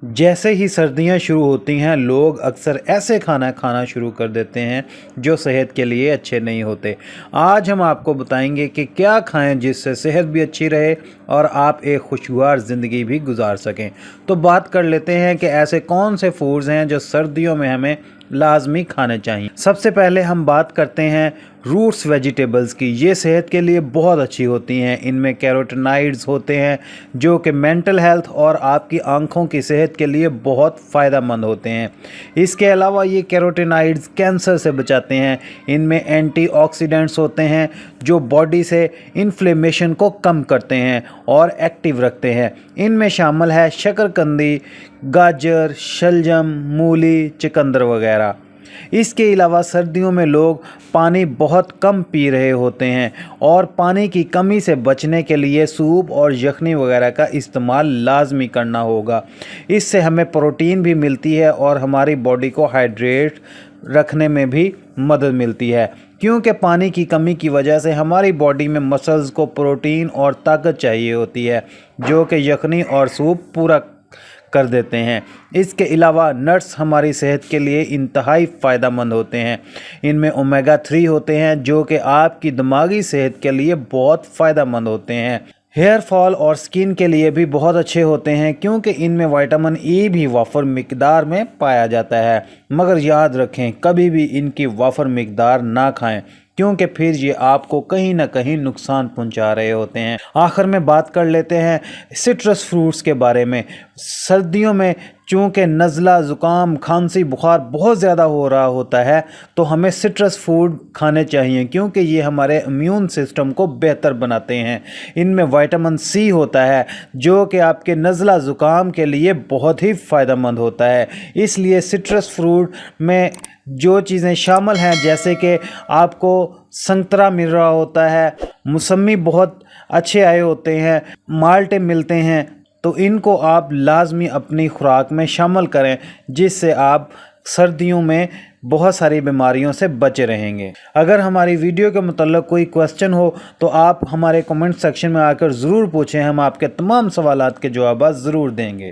जैसे ही सर्दियां शुरू होती हैं लोग अक्सर ऐसे खाना खाना शुरू कर देते हैं जो सेहत के लिए अच्छे नहीं होते। आज हम आपको बताएंगे कि क्या खाएं जिससे सेहत भी अच्छी रहे और आप एक खुशगवार ज़िंदगी भी गुजार सकें। तो बात कर लेते हैं कि ऐसे कौन से फूड्स हैं जो सर्दियों में हमें लाजमी खाने चाहिए। सबसे पहले हम बात करते हैं रूट्स वेजिटेबल्स की। ये सेहत के लिए बहुत अच्छी होती हैं। इनमें कैरोटीनॉइड्स होते हैं जो कि मेंटल हेल्थ और आपकी आंखों की सेहत के लिए बहुत फ़ायदेमंद होते हैं। इसके अलावा ये कैरोटीनॉइड्स कैंसर से बचाते हैं। इनमें एंटीऑक्सीडेंट्स होते हैं जो बॉडी से इन्फ्लेमेशन को कम करते हैं और एक्टिव रखते हैं। इनमें शामिल है शकरकंदी, गाजर, शलजम, मूली, चुकंदर वगैरह। इसके अलावा सर्दियों में लोग पानी बहुत कम पी रहे होते हैं और पानी की कमी से बचने के लिए सूप और यखनी वगैरह का इस्तेमाल लाजमी करना होगा। इससे हमें प्रोटीन भी मिलती है और हमारी बॉडी को हाइड्रेट रखने में भी मदद मिलती है, क्योंकि पानी की कमी की वजह से हमारी बॉडी में मसल्स को प्रोटीन और ताकत चाहिए होती है जो कि यखनी और सूप पूरा कर देते हैं। इसके अलावा नट्स हमारी सेहत के लिए इंतहाई फ़ायदेमंद होते हैं। इनमें ओमेगा 3 होते हैं जो कि आपकी दिमागी सेहत के लिए बहुत फ़ायदेमंद होते हैं। हेयर फॉल और स्किन के लिए भी बहुत अच्छे होते हैं क्योंकि इनमें विटामिन ई भी वाफर मिकदार में पाया जाता है। मगर याद रखें, कभी भी इनकी वाफर मिकदार ना खाएं क्योंकि फिर ये आपको कहीं ना कहीं नुकसान पहुंचा रहे होते हैं। आखिर में बात कर लेते हैं सिट्रस फ्रूट्स के बारे में। सर्दियों में चूँकि नज़ला, ज़ुकाम, खांसी, बुखार बहुत ज़्यादा हो रहा होता है तो हमें सिट्रस फूड खाने चाहिए क्योंकि ये हमारे इम्यून सिस्टम को बेहतर बनाते हैं। इनमें विटामिन सी होता है जो कि आपके नज़ला, ज़ुकाम के लिए बहुत ही फ़ायदेमंद होता है। इसलिए सिट्रस फ्रूट में जो चीज़ें शामिल हैं, जैसे कि आपको संतरा मिल रहा होता है, मौसमी बहुत अच्छे आए होते हैं, माल्टे मिलते हैं, तो इनको आप लाजमी अपनी खुराक में शामिल करें जिससे आप सर्दियों में बहुत सारी बीमारियों से बचे रहेंगे। अगर हमारी वीडियो के मुतल्लिक़ कोई क्वेश्चन हो तो आप हमारे कमेंट सेक्शन में आकर ज़रूर पूछें, हम आपके तमाम सवालात के जवाब ज़रूर देंगे।